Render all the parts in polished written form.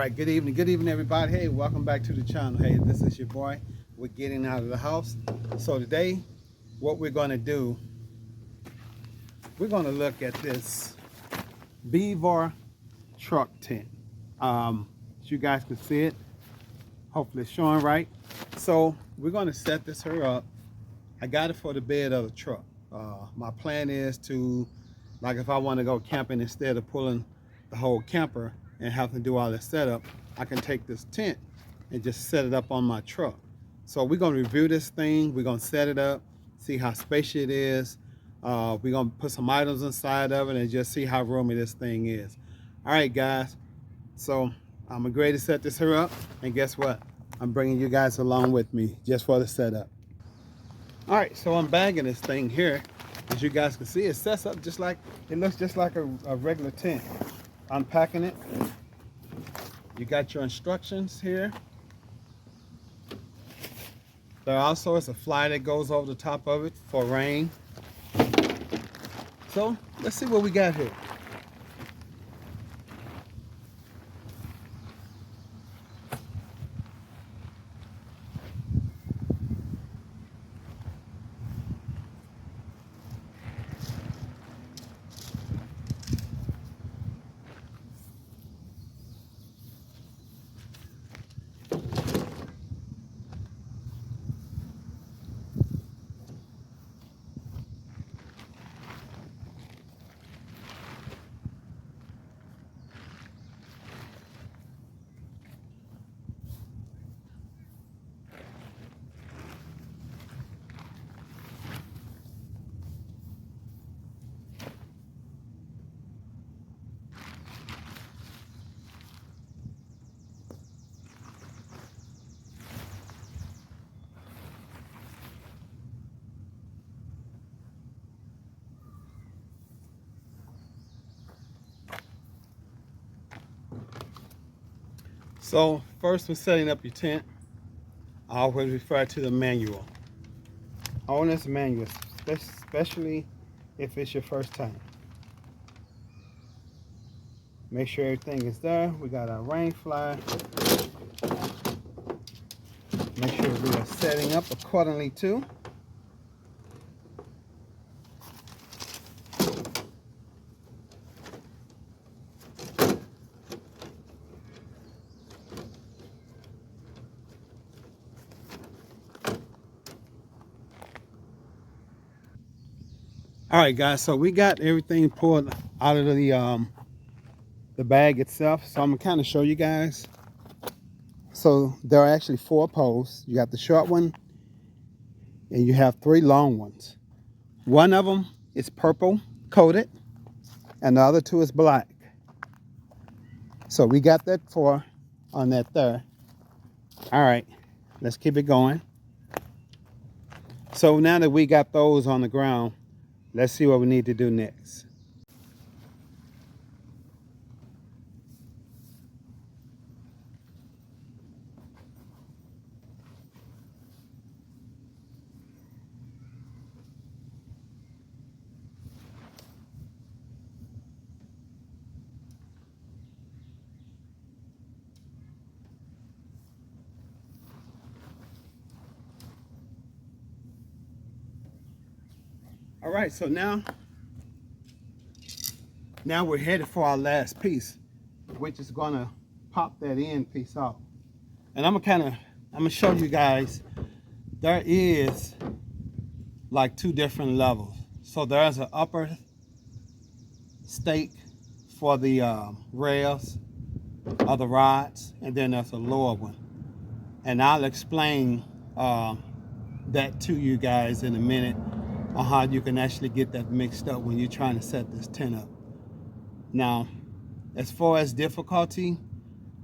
right, good evening everybody. Hey, welcome back to the channel. Hey, this is your boy. We're getting out of the house. So today, what we're going to do, we're going to look at this Vevor truck tent. As you guys can see it, hopefully it's showing right. So we're going to set this here up. I got it for the bed of the truck. My plan is to, like, if I want to go camping, instead of pulling the whole camper and have to do all this setup, I can take this tent and just set it up on my truck. So we're going to review this thing. We're going to set it up, see how spacious it is. We're going to put some items inside of it and just see how roomy this thing is. All right, guys. So I'm ready to set this here up. And guess what? I'm bringing you guys along with me just for the setup. All right, so I'm bagging this thing here. As you guys can see, it sets up just like, it looks just like a regular tent. Unpacking it. You got your instructions here. There also is a fly that goes over the top of it for rain. So let's see what we got here. So first, when setting up your tent, I always refer to the manual. Owner's manual, especially if it's your first time. Make sure everything is there. We got our rain fly. Make sure we are setting up accordingly too. All right, guys, so we got everything pulled out of the bag itself. So I'm gonna kind of show you guys. So there are actually 4 poles. You got the short one, and you have 3 long ones. One of them is purple coated, and the other 2 is black. So we got that 4 on that there. All right, let's keep it going. So now that we got those on the ground, let's see what we need to do next. All right, so now we're headed for our last piece, which is gonna pop that end piece off. And I'm gonna show you guys, there is like 2 different levels. So there's an upper stake for the rails or the rods, and then there's a lower one. And I'll explain that to you guys in a minute on how you can actually get that mixed up when you're trying to set this tent up. Now, as far as difficulty,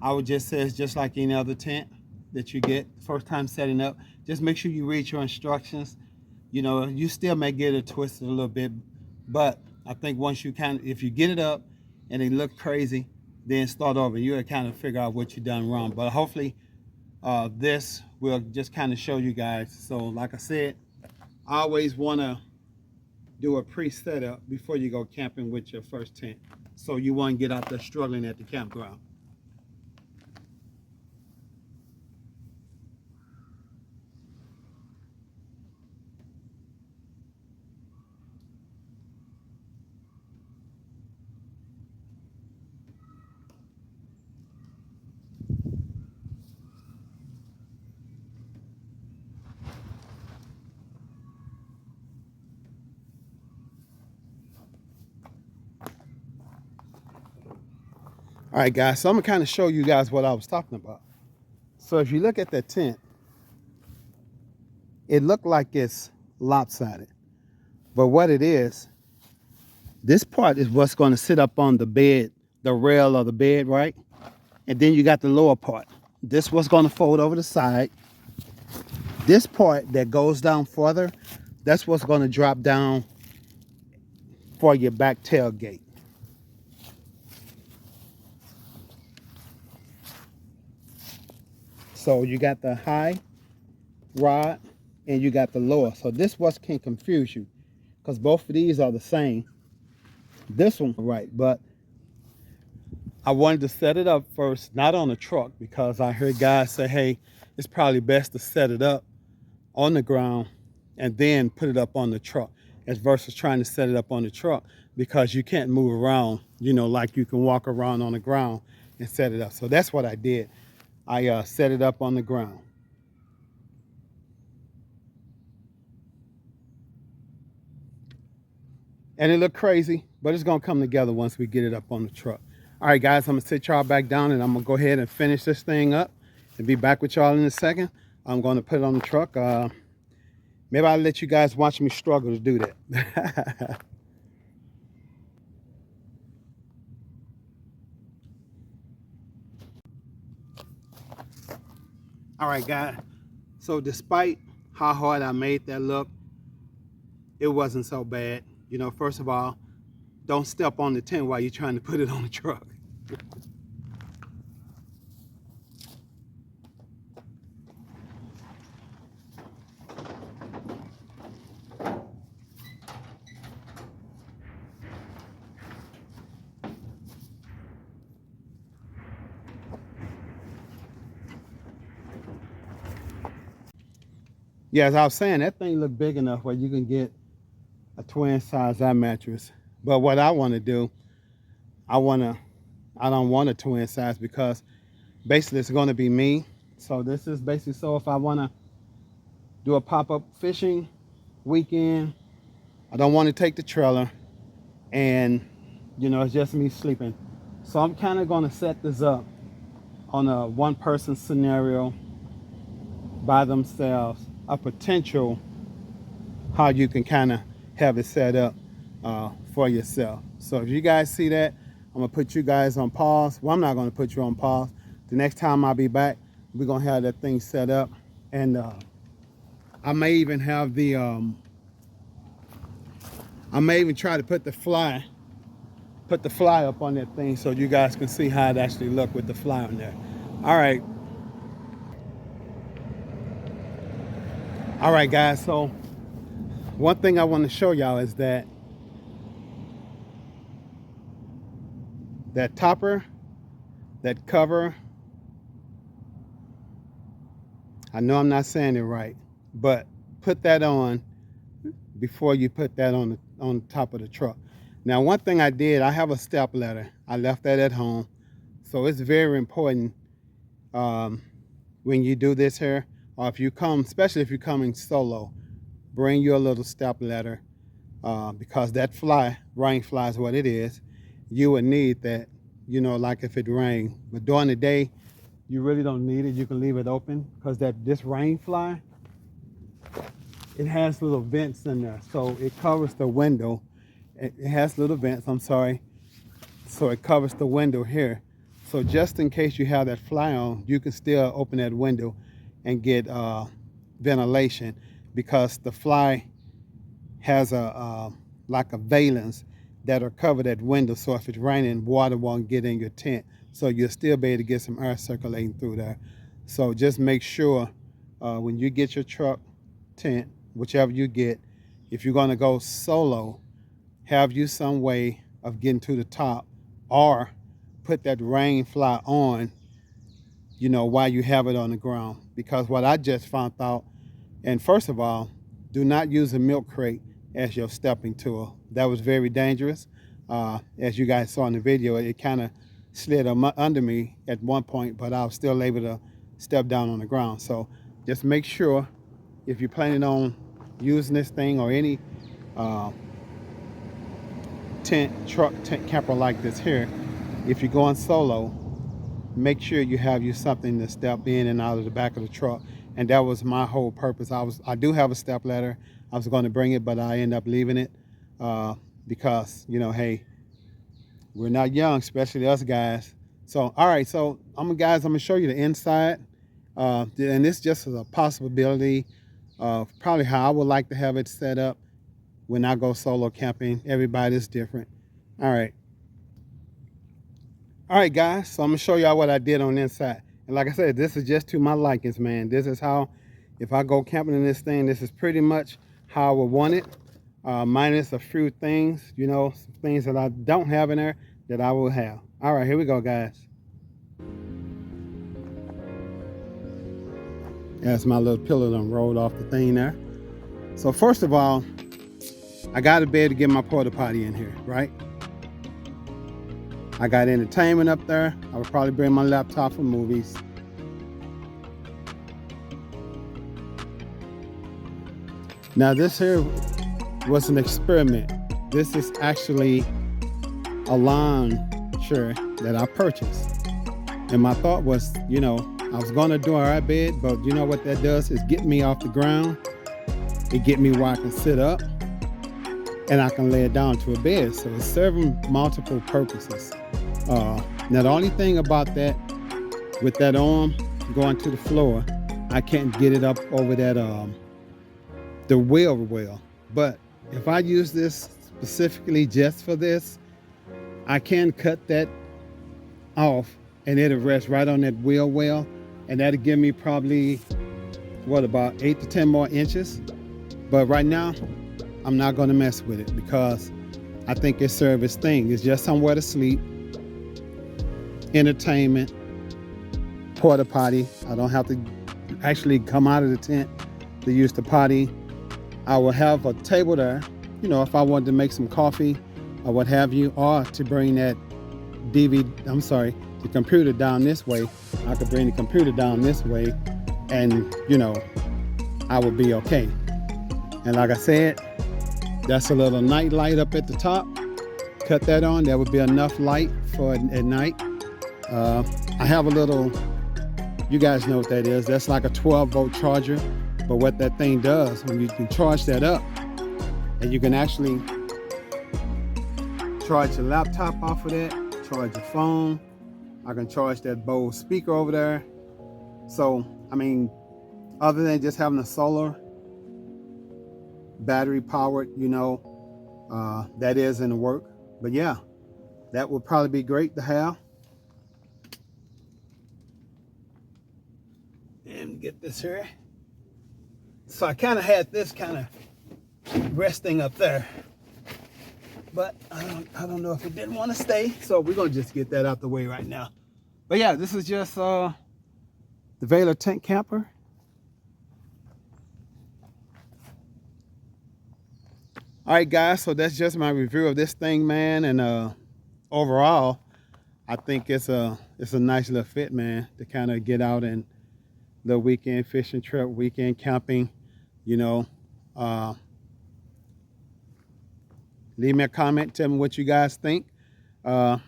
I would just say it's just like any other tent that you get first time setting up. Just make sure you read your instructions. You know, you still may get it twisted a little bit, but I think once you if you get it up and it look crazy, then start over. You'll kind of figure out what you done wrong. But hopefully this will just kind of show you guys. So like I said, I always want to do a pre-setup before you go camping with your first tent, so you won't get out there struggling at the campground. All right, guys, so I'm gonna kind of show you guys what I was talking about. So if you look at that tent, it looked like it's lopsided, but what it is, this part is what's going to sit up on the bed, the rail of the bed, right? And then you got the lower part. This was going to fold over the side. This part that goes down further, that's what's going to drop down for your back tailgate. So you got the high rod and you got the lower. So this what can confuse you, because both of these are the same. This one, right, but I wanted to set it up first, not on the truck, because I heard guys say, hey, it's probably best to set it up on the ground and then put it up on the truck, as versus trying to set it up on the truck, because you can't move around, you know, like you can walk around on the ground and set it up. So that's what I did. I set it up on the ground. And it looked crazy, but it's gonna come together once we get it up on the truck. All right, guys, I'm gonna sit y'all back down and I'm gonna go ahead and finish this thing up and be back with y'all in a second. I'm gonna put it on the truck. Maybe I'll let you guys watch me struggle to do that. All right, guys. So despite how hard I made that look, it wasn't so bad. You know, first of all, don't step on the tent while you're trying to put it on the truck. Yeah, as I was saying, that thing looked big enough where you can get a twin size eye mattress. But what I want to do, I don't want a twin size, because basically it's going to be me. So this is basically, so if I want to do a pop-up fishing weekend, I don't want to take the trailer, and you know, it's just me sleeping. So I'm kind of going to set this up on a one-person scenario by themselves, a potential how you can kind of have it set up for yourself. So if you guys see that, I'm gonna put you guys on pause. Well, I'm not gonna put you on pause. The next time I'll be back, we're gonna have that thing set up, and I may even have the I may even try to put the fly up on that thing so you guys can see how it actually look with the fly on there. All right, guys, so one thing I want to show y'all is that topper, that cover, I know I'm not saying it right, but put that on before you put that on the top of the truck. Now, one thing I did, I have a step ladder. I left that at home. So it's very important when you do this here, or if you come, especially if you're coming solo, bring your little step ladder, because that rain fly is what it is. You would need that, you know, like if it rained. But during the day, you really don't need it. You can leave it open, because this rain fly, it has little vents in there. So it covers the window. It has little vents, I'm sorry. So it covers the window here. So just in case you have that fly on, you can still open that window and get ventilation, because the fly has like a valance that'll cover that window. So if it's raining, water won't get in your tent. So you'll still be able to get some air circulating through there. So just make sure when you get your truck tent, whichever you get, if you're gonna go solo, have you some way of getting to the top, or put that rain fly on, you know, while you have it on the ground. Because what I just found out, and first of all, do not use a milk crate as your stepping tool. That was very dangerous. As you guys saw in the video, it kind of slid under me at one point, but I was still able to step down on the ground. So just make sure, if you're planning on using this thing or any truck tent camper like this here, if you're going solo, make sure you have you something to step in and out of the back of the truck. And that was my whole purpose. I do have a step ladder. I was going to bring it, but I end up leaving it because, you know, hey, we're not young, especially us guys. So, all right, so I'm gonna show you the inside. And this just is a possibility of probably how I would like to have it set up when I go solo camping. Everybody's different. All right. All right, guys, so I'm gonna show y'all what I did on the inside. And like I said, this is just to my likings, man. This is how, if I go camping in this thing, this is pretty much how I would want it. Minus a few things, you know, some things that I don't have in there that I will have. All right, here we go, guys. That's my little pillow that rolled off the thing there. So first of all, I got to be able to get my porta potty in here, right? I got entertainment up there. I would probably bring my laptop for movies. Now this here was an experiment. This is actually a lawn chair that I purchased. And my thought was, you know, I was gonna do our bed, but you know what that does is get me off the ground. It get me where I can sit up and I can lay it down to a bed. So it's serving multiple purposes. Now the only thing about that, with that arm going to the floor, I can't get it up over that the wheel well. But if I use this specifically just for this, I can cut that off and it'll rest right on that wheel well, and that'll give me probably what, about 8 to 10 more inches. But right now I'm not going to mess with it because I think it serves its thing. It's just somewhere to sleep, entertainment, porta potty. I don't have to actually come out of the tent to use the potty. I will have a table there, you know, if I wanted to make some coffee or what have you, or to bring that the computer down this way. I could bring the computer down this way and, you know, I would be okay. And like I said, that's a little night light up at the top. Cut that on, that would be enough light for at night. I have a little, you guys know what that is. That's like a 12-volt charger. But what that thing does, when you can charge that up, and you can actually charge your laptop off of that, charge your phone. I can charge that Bose speaker over there. So, I mean, other than just having a solar battery powered, you know, that is in the work. But yeah, that would probably be great to have. And get this here. So I kind of had this kind of resting up there, but I don't know if it didn't want to stay. So we're gonna just get that out the way right now. But yeah, this is just the Vecor tent camper. All right, guys. So that's just my review of this thing, man. And overall, I think it's a nice little fit, man, to kind of get out and the weekend fishing trip, weekend camping. You know, leave me a comment, tell me what you guys think. Like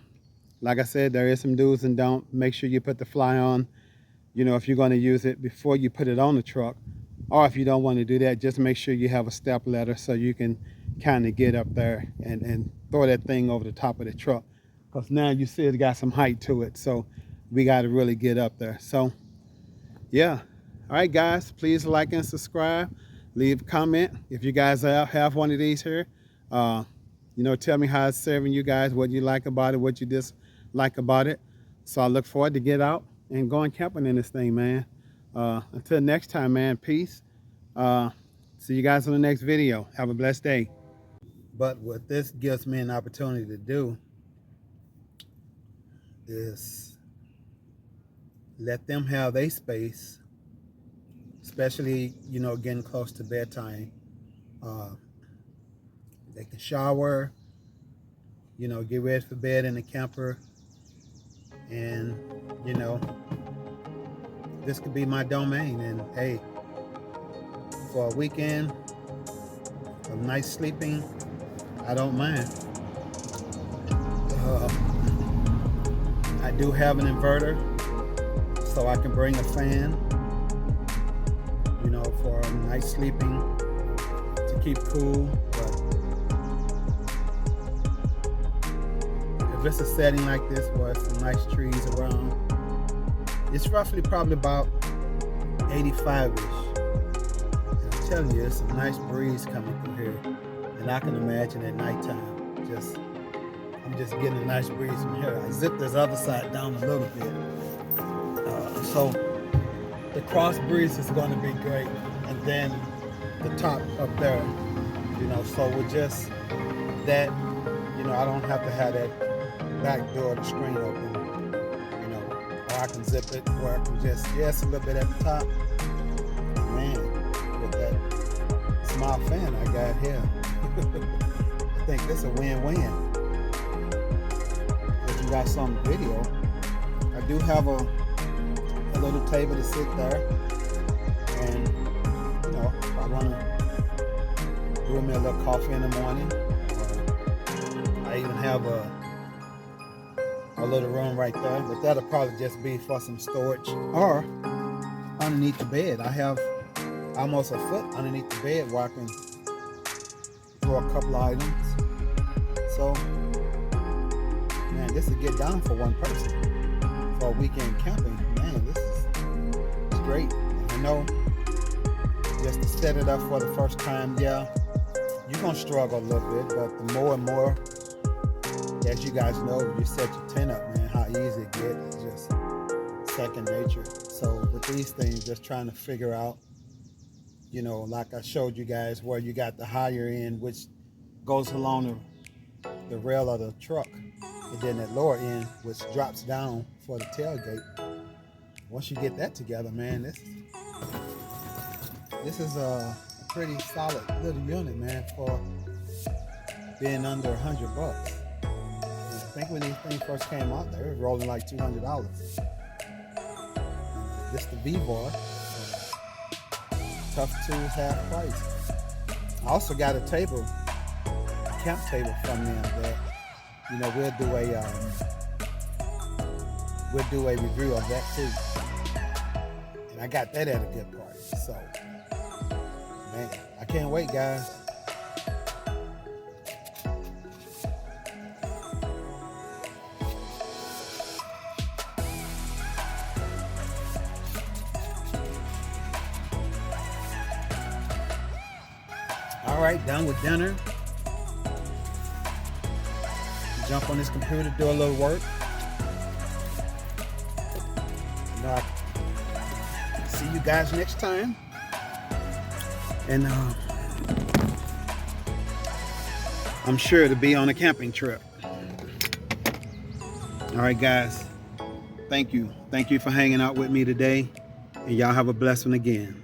I said, there is some do's and don'ts. Make sure you put the fly on, you know, if you're going to use it before you put it on the truck. Or if you don't want to do that, just make sure you have a step ladder so you can kind of get up there and throw that thing over the top of the truck. Because now you see it got some height to it. So we got to really get up there. So, yeah. All right, guys, please like and subscribe. Leave a comment if you guys have one of these here. You know, tell me how it's serving you guys, what you like about it, what you dislike about it. So I look forward to get out and going camping in this thing, man. Until next time, man, peace. See you guys on the next video. Have a blessed day. But what this gives me an opportunity to do is let them have their space, especially, you know, getting close to bedtime. They can shower, you know, get ready for bed in the camper. And, you know, this could be my domain. And hey, for a weekend of nice sleeping, I don't mind. do have an inverter, so I can bring a fan, you know, for night sleeping to keep cool. But if it's a setting like this where it's some nice trees around, it's roughly probably about 85-ish. And I'm telling you, it's a nice breeze coming through here. And I can imagine at nighttime, I'm just getting a nice breeze from here. I zip this other side down a little bit. So the cross breeze is going to be great. And then the top up there, you know, so with just that, you know, I don't have to have that back door, the screen open, you know, or I can zip it, or I can just, yes, a little bit at the top. Man, with that small fan I got here, I think this is a win-win. If you got some video, I do have a little table to sit there, and you know, if I want to brew me a little coffee in the morning, I even have a little room right there, but that'll probably just be for some storage. Or underneath the bed, I have almost a foot underneath the bed where I can throw a couple of items. So, man, this will get down for one person for a weekend camping. Man, this is great. And I know just to set it up for the first time, yeah, you're gonna struggle a little bit, but the more and more, as you guys know, you set your tent up, man, how easy it gets. It's just second nature. So with these things, just trying to figure out, you know, like I showed you guys, where you got the higher end, which goes along the rail of the truck, and then that lower end, which drops down for the tailgate. Once you get that together, man, this is a pretty solid little unit, man, for being under $100. I think when these things first came out, they were rolling like $200. This the Vevor, tough tools, half price. I also got a table, a camp table from them that, you know, we'll do a review of that too. And I got that at a good price. So, man, I can't wait, guys. All right, done with dinner. Jump on this computer, do a little work. You know, I'll see you guys next time. And I'm sure to be on a camping trip. All right, guys. Thank you. Thank you for hanging out with me today. And y'all have a blessed one again.